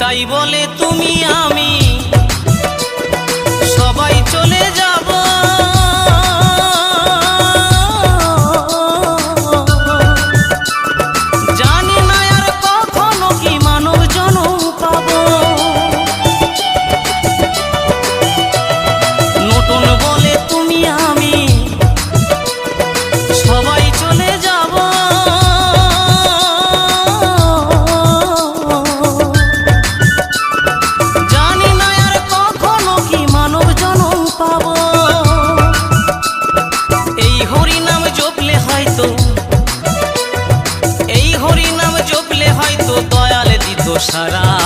তাই বলে তুমি আমি সবাই চলে যাব। জানি না আর কখনো কি মানব জনম পাবো। নতুন বলে তুমি আমি সবাই চলে যাব। জানি না আর কখনো কি মানব জনম পাবো। এই হরি নাম জপলে হয়তো, এই হরি নাম জপলে হয়তো দয়াল দিত সারা।